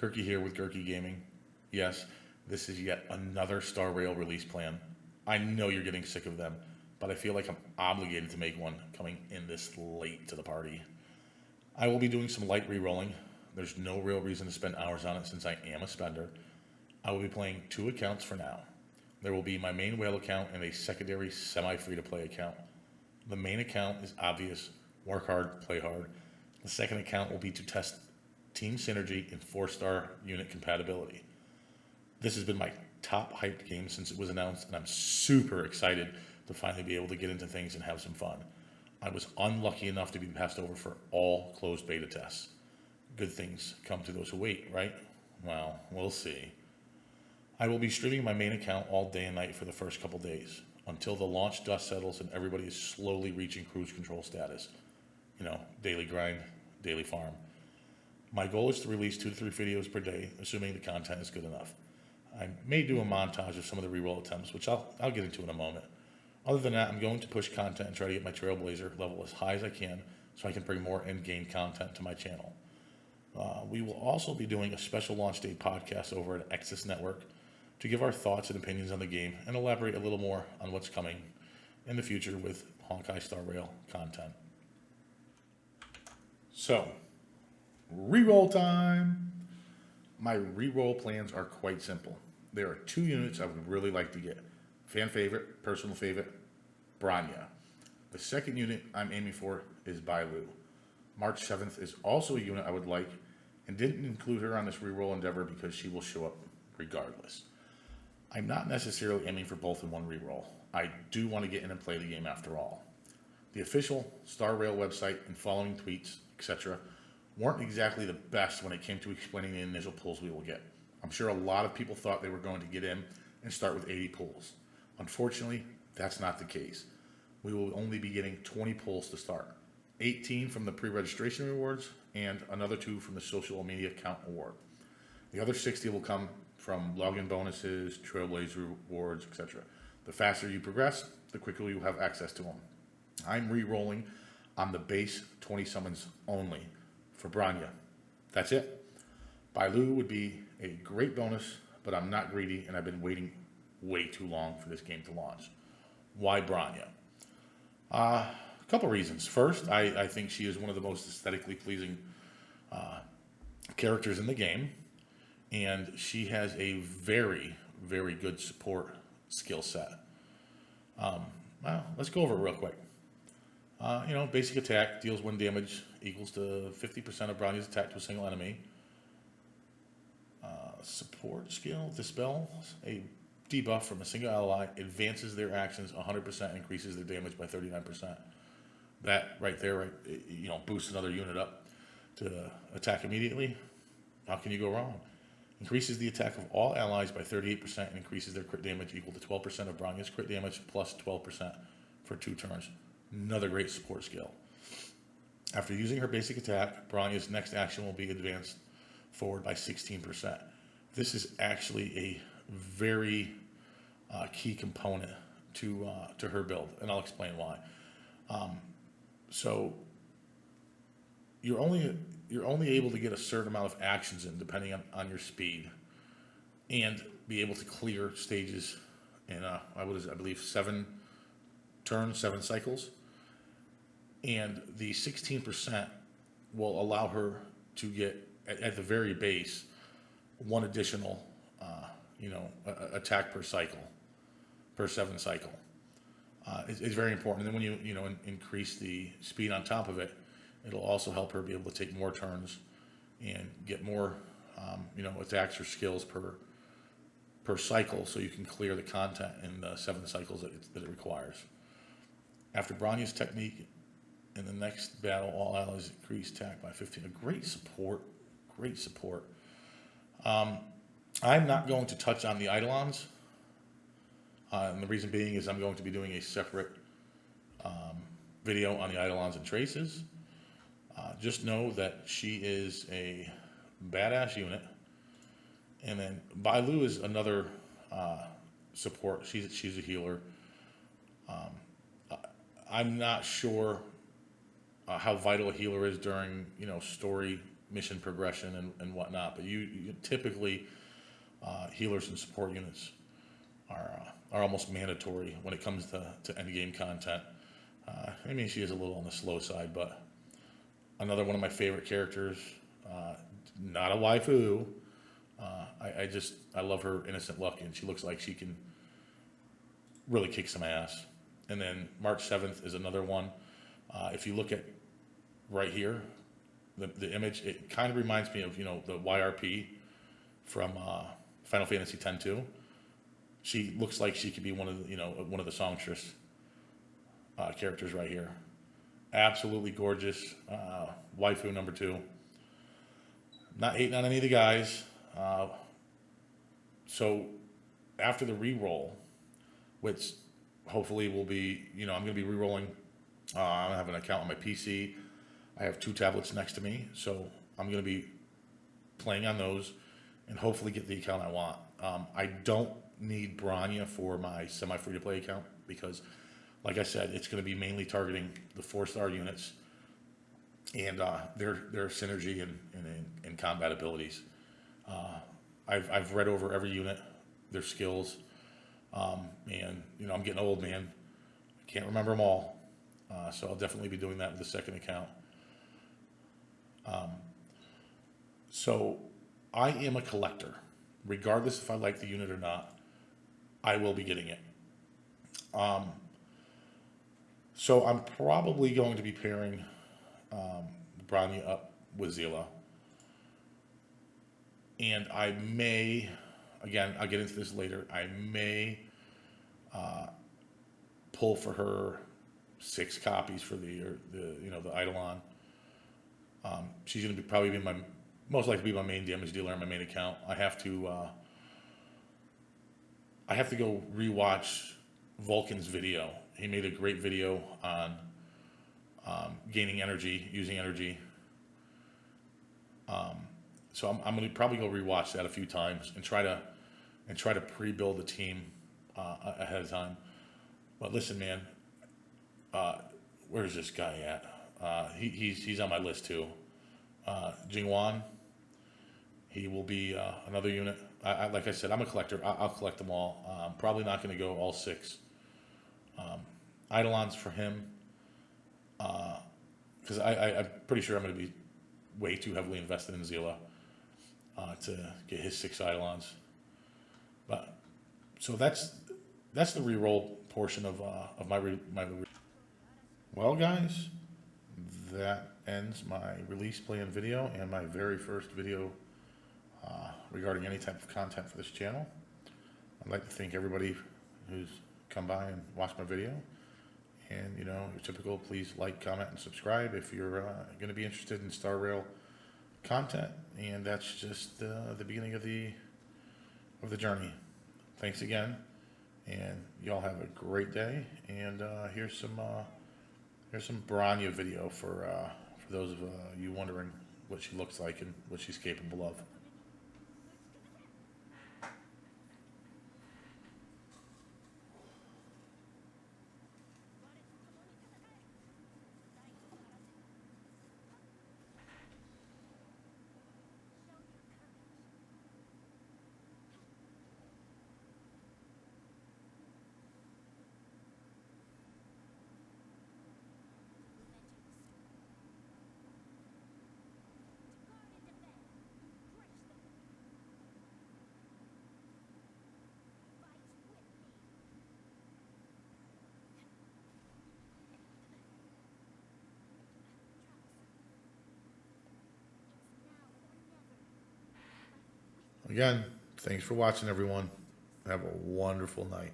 Gherky here with Gherky Gaming. Yes, this is yet another Star Rail release plan. I know you're getting sick of them, but I feel like I'm obligated to make one coming in this late to the party. I will be doing some light re-rolling. There's no real reason to spend hours on it since I am a spender. I will be playing 2 accounts for now. There will be my main whale account and a secondary semi-free-to-play account. The main account is obvious, work hard, play hard. The second account will be to test team synergy and 4-star unit compatibility. This has been my top hyped game since it was announced, and I'm super excited to finally be able to get into things and have some fun. I was unlucky enough to be passed over for all closed beta tests. Good things come to those who wait, right? Well, we'll see. I will be streaming my main account all day and night for the first couple days, until the launch dust settles and everybody is slowly reaching cruise control status. Daily grind, daily farm. My goal is to release 2 to 3 videos per day, assuming the content is good enough. I may do a montage of some of the reroll attempts, which I'll get into in a moment. Other than that, I'm going to push content and try to get my Trailblazer level as high as I can so I can bring more end-game content to my channel. We will also be doing a special launch day podcast over at Exus Network to give our thoughts and opinions on the game and elaborate a little more on what's coming in the future with Honkai Star Rail content. So, reroll time! My reroll plans are quite simple. There are 2 units I would really like to get. Fan favorite, personal favorite, Bronya. The second unit I'm aiming for is Bailu. March 7th is also a unit I would like, and didn't include her on this reroll endeavor because she will show up regardless. I'm not necessarily aiming for both in one reroll. I do want to get in and play the game after all. The official Star Rail website and following tweets, etc., weren't exactly the best when it came to explaining the initial pulls we will get. I'm sure a lot of people thought they were going to get in and start with 80 pulls. Unfortunately, that's not the case. We will only be getting 20 pulls to start. 18 from the pre-registration rewards and another 2 from the social media account award. The other 60 will come from login bonuses, Trailblazer rewards, etc. The faster you progress, the quicker you have access to them. I'm re-rolling on the base 20 summons only for Bronya. That's it. Bailu would be a great bonus, but I'm not greedy and I've been waiting way too long for this game to launch. Why Bronya? A couple reasons. First, I think she is one of the most aesthetically pleasing characters in the game, and she has a very, very good support skill set. Well, let's go over it real quick. Basic attack deals 1 damage equals to 50% of Bronya's attack to a single enemy. Support skill dispels a debuff from a single ally, advances their actions 100%, increases their damage by 39%. That right there, boosts another unit up to attack immediately. How can you go wrong? Increases the attack of all allies by 38% and increases their crit damage equal to 12% of Bronya's crit damage plus 12% for 2 turns. Another great support skill. After using her basic attack, Bronya's next action will be advanced forward by 16%. This is actually a very key component to her build, and I'll explain why. So you're only able to get a certain amount of actions in depending on your speed, and be able to clear stages in I believe 7 turns, 7 cycles, and the 16% will allow her to get at the very base 1 additional attack per cycle, per 7 cycle. It's very important. And then when you increase the speed on top of it, it'll also help her be able to take more turns and get more attacks or skills per cycle, so you can clear the content in the 7 cycles that it requires. After Bronya's technique, in the next battle, all allies increase attack by 15. A great support. I'm not going to touch on the Eidolons, and the reason being is I'm going to be doing a separate video on the Eidolons and Traces. Just know that she is a badass unit, and then Bailu is another support. She's a healer. I'm not sure how vital a healer is during story mission progression and whatnot. But you typically healers and support units are almost mandatory when it comes to end game content. I mean, she is a little on the slow side, but another one of my favorite characters. Not a waifu. I love her innocent look, and she looks like she can really kick some ass. And then March 7th is another one. If you look at right here, the image, it kind of reminds me of, you know, the YRP from Final Fantasy X-2. She looks like she could be one of the, you know, one of the songstress characters right here. Absolutely gorgeous. Waifu number 2. Not hating on any of the guys. So after the re-roll, which hopefully will be, you know, I'm going to be re-rolling. I have an account on my PC. I have 2 tablets next to me, so I'm going to be playing on those and hopefully get the account I want. I don't need Branya for my semi-free-to-play account because, like I said, it's going to be mainly targeting the 4-star units and their synergy and combat abilities. I've read over every unit, their skills, and you know, I'm getting old, man. I can't remember them all, so I'll definitely be doing that with the second account. So I am a collector, regardless if I like the unit or not. I will be getting it. So I'm probably going to be pairing Branya up with Zila. And I may, again, I'll get into this later, I may pull for her 6 copies for the you know, the Eidolon. She's going to probably be most likely be my main damage dealer on my main account. I have to go rewatch Vulcan's video. He made a great video on gaining energy, using energy. So I'm going to probably go rewatch that a few times and try to pre-build the team ahead of time. But listen, man, where's this guy at? He's on my list too. Jingwan, he will be another unit. Like I said, I'm a collector. I'll collect them all. Probably not going to go all 6. Eidolons for him, because I'm pretty sure I'm going to be way too heavily invested in Zila to get his 6 Eidolons. But so that's the reroll portion of my well, guys, that ends my release plan video and my very first video regarding any type of content for this channel. I'd like to thank everybody who's come by and watched my video. And, you know, your typical, please like, comment, and subscribe if you're going to be interested in Star Rail content. And that's just the beginning of the journey. Thanks again, and y'all have a great day. And here's some Branya video for those of you wondering what she looks like and what she's capable of. Again, thanks for watching, everyone. Have a wonderful night.